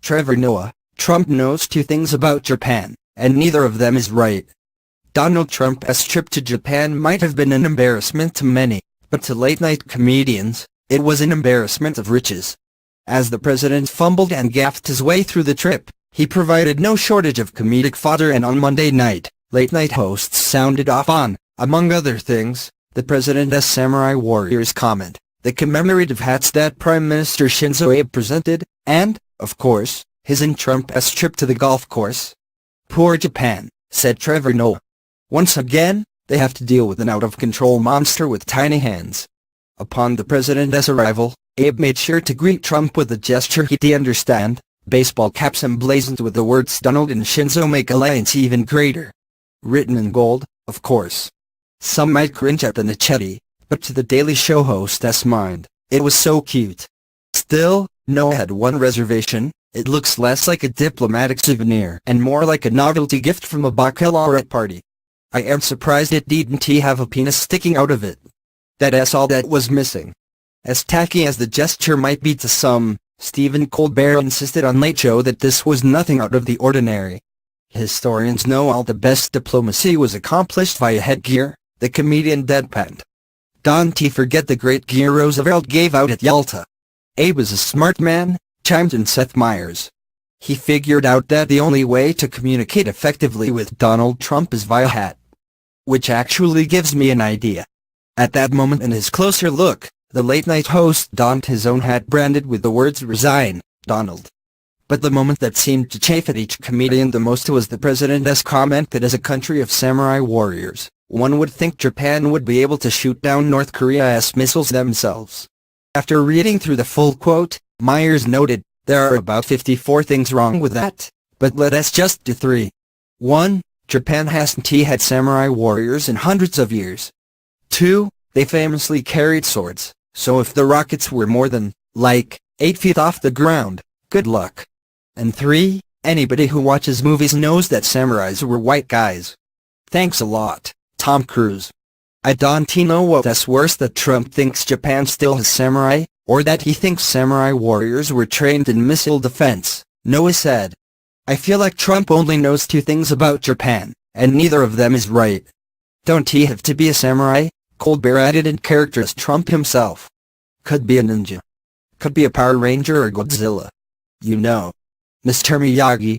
Trevor Noah, Trump knows two things about Japan, and neither of them is right. Donald Trump's trip to Japan might have been an embarrassment to many, but to late-night comedians, it was an embarrassment of riches. As the president fumbled and gaffed his way through the trip, he provided no shortage of comedic fodder, and on Monday night, late-night hosts sounded off on, among other things, the president's samurai warriors comment, the commemorative hats that Prime Minister Shinzo Abe presented, and, of course, his and Trump's trip to the golf course. Poor Japan, said Trevor Noah. Once again, they have to deal with an out-of-control monster with tiny hands. Upon the president's arrival, Abe made sure to greet Trump with a gesture he'd understand, baseball caps emblazoned with the words Donald and Shinzo make alliance even greater. Written in gold, of course. Some might cringe at the nicety, but to the Daily Show hostess' mind, it was so cute. Still, Noah had one reservation: it looks less like a diplomatic souvenir and more like a novelty gift from a bachelorette party. I am surprised it didn't have a penis sticking out of it. That's all that was missing. As tacky as the gesture might be to some, Stephen Colbert insisted on Late Show that this was nothing out of the ordinary. Historians know all the best diplomacy was accomplished via headgear, the comedian deadpanned. Don't forget the great gear Roosevelt gave out at Yalta. Abe was a smart man, chimed in Seth Meyers. He figured out that the only way to communicate effectively with Donald Trump is via hat. Which actually gives me an idea. At that moment, in his closer look, the late-night host donned his own hat branded with the words "Resign, Donald." But the moment that seemed to chafe at each comedian the most was the president's comment that as a country of samurai warriors, one would think Japan would be able to shoot down North Korea's missiles themselves. After reading through the full quote, Meyers noted, there are about 54 things wrong with that, but let us just do 3. 1. Japan hasn't had samurai warriors in hundreds of years. 2. They famously carried swords, so if the rockets were more than, 8 feet off the ground, good luck. And 3. Anybody who watches movies knows that samurais were white guys. Thanks a lot, Tom Cruise. I don't know what's worse, that Trump thinks Japan still has samurai, or that he thinks samurai warriors were trained in missile defense, Noah said. I feel like Trump only knows two things about Japan, and neither of them is right. Don't he have to be a samurai? Colbert added in character as Trump himself. Could be a ninja. Could be a Power Ranger or Godzilla. You know. Mr. Miyagi.